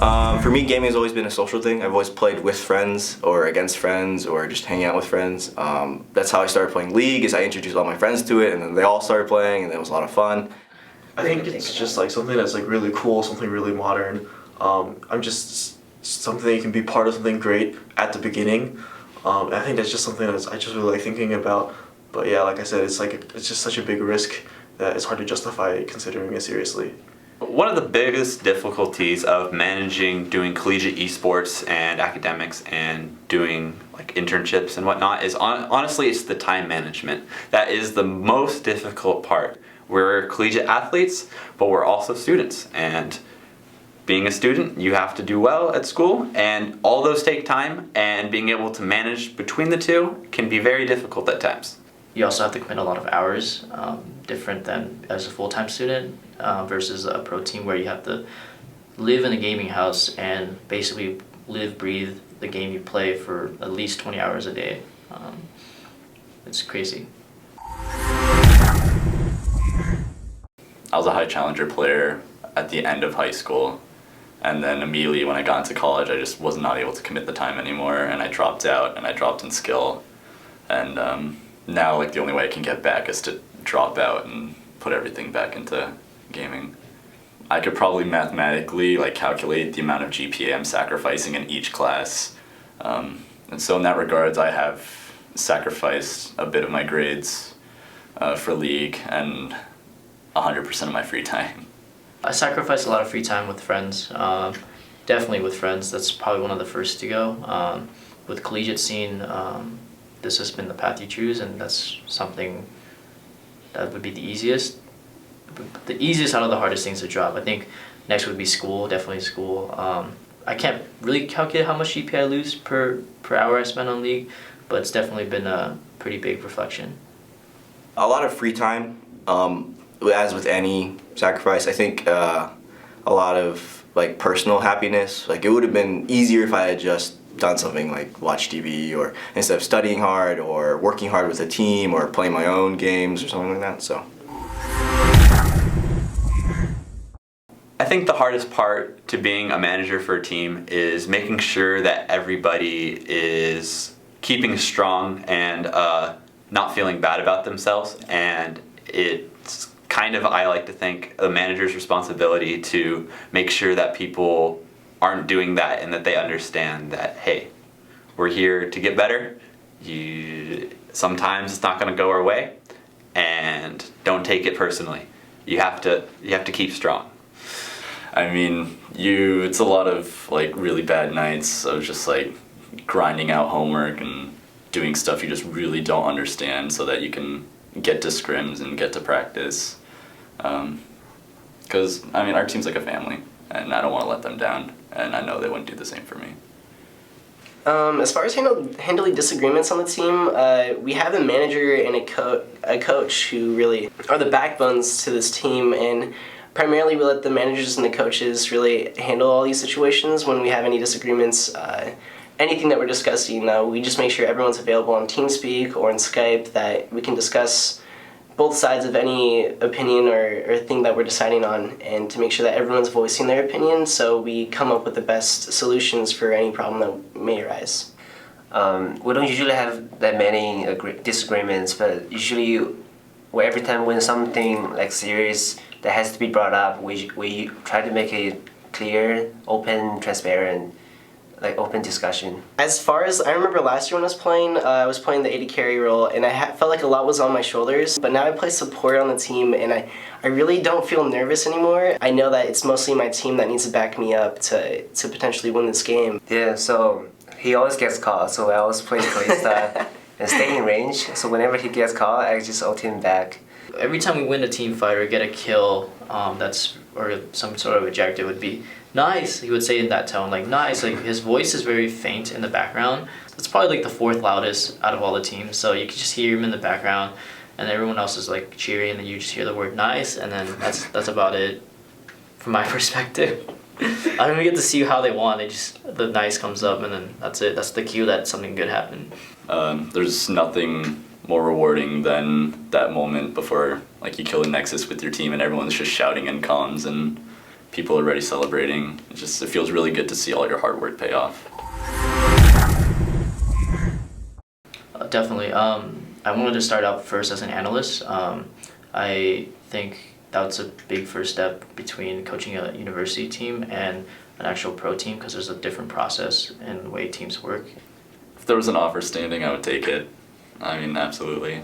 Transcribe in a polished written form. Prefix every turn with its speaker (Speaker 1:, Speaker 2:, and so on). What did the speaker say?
Speaker 1: For me, gaming has always been a social thing. I've always played with friends or against friends or just hanging out with friends. That's how I started playing League, is I introduced all my friends to it and then they all started playing and it was a lot of fun.
Speaker 2: I think it's just like something that's like really cool, something really modern. I'm just something that you can be part of something great at the beginning. And I think that's just something that I just really like thinking about. But yeah, like I said, it's just such a big risk that it's hard to justify considering it seriously.
Speaker 3: One of the biggest difficulties of managing doing collegiate esports and academics and doing like internships and whatnot is honestly it's the time management. That is the most difficult part. We're collegiate athletes, but we're also students, and being a student you have to do well at school and all those take time, and being able to manage between the two can be very difficult at times.
Speaker 4: You also have to commit a lot of hours, different than as a full-time student versus a pro team where you have to live in a gaming house and basically live, breathe the game you play for at least 20 hours a day. It's crazy.
Speaker 5: I was a high challenger player at the end of high school, and then immediately when I got into college I just was not able to commit the time anymore, and I dropped out and I dropped in skill, and now like the only way I can get back is to drop out and put everything back into gaming. I could probably mathematically like calculate the amount of GPA I'm sacrificing in each class, and so in that regards I have sacrificed a bit of my grades for League and 100% of my free time.
Speaker 4: I sacrifice a lot of free time with friends, definitely with friends. That's probably one of the first to go. With collegiate scene, this has been the path you choose, and that's something that would be the easiest. The easiest out of the hardest things to drop. I think next would be school, definitely school. I can't really calculate how much GPA I lose per hour I spend on League, but it's definitely been a pretty big reflection.
Speaker 1: A lot of free time, as with any sacrifice. I think a lot of like personal happiness. Like it would have been easier if I had just done something like watch TV, or instead of studying hard or working hard with a team or playing my own games or something like that. So
Speaker 3: I think the hardest part to being a manager for a team is making sure that everybody is keeping strong and not feeling bad about themselves, and it's kind of, I like to think, the manager's responsibility to make sure that people aren't doing that and that they understand that, hey, we're here to get better. Sometimes it's not going to go our way, and don't take it personally. You have to keep strong.
Speaker 5: I mean, it's a lot of like really bad nights of just like grinding out homework and doing stuff you just really don't understand so that you can get to scrims and get to practice. Because, I mean, our team's like a family, and I don't want to let them down, and I know they wouldn't do the same for me.
Speaker 6: As far as handling disagreements on the team, we have a manager and a coach who really are the backbones to this team, and primarily we let the managers and the coaches really handle all these situations. When we have any disagreements, anything that we're discussing, we just make sure everyone's available on TeamSpeak or in Skype, that we can discuss both sides of any opinion or thing that we're deciding on, and to make sure that everyone's voicing their opinion so we come up with the best solutions for any problem that may arise.
Speaker 7: We don't usually have that many disagreements, but usually every time when something like serious that has to be brought up, we try to make it clear, open, transparent, like open discussion. As far as I remember last year when I was playing the AD carry role, and I felt like a lot was on my shoulders, but now I play support on the team, and I really don't feel nervous anymore. I know that it's mostly my team that needs to back me up to potentially win this game. Yeah, so he always gets caught, so I always play Kalista and stay in range, so whenever he gets caught, I just ult him back.
Speaker 4: Every time we win a team fight or get a kill, or some sort of objective would be nice. He would say in that tone, like nice. Like his voice is very faint in the background. It's probably like the fourth loudest out of all the teams. So you can just hear him in the background, and everyone else is like cheering, and then you just hear the word nice, and then that's about it, from my perspective. I don't even get to see how they won. The nice comes up, and then that's it. That's the cue that something good happened.
Speaker 5: There's nothing more rewarding than that moment before like you kill a Nexus with your team and everyone's just shouting in comms, and people are already celebrating. It feels really good to see all your hard work pay off.
Speaker 4: Definitely. I wanted to start out first as an analyst. I think that's a big first step between coaching a university team and an actual pro team, because there's a different process and the way teams work.
Speaker 5: If there was an offer standing, I would take it. I mean, absolutely.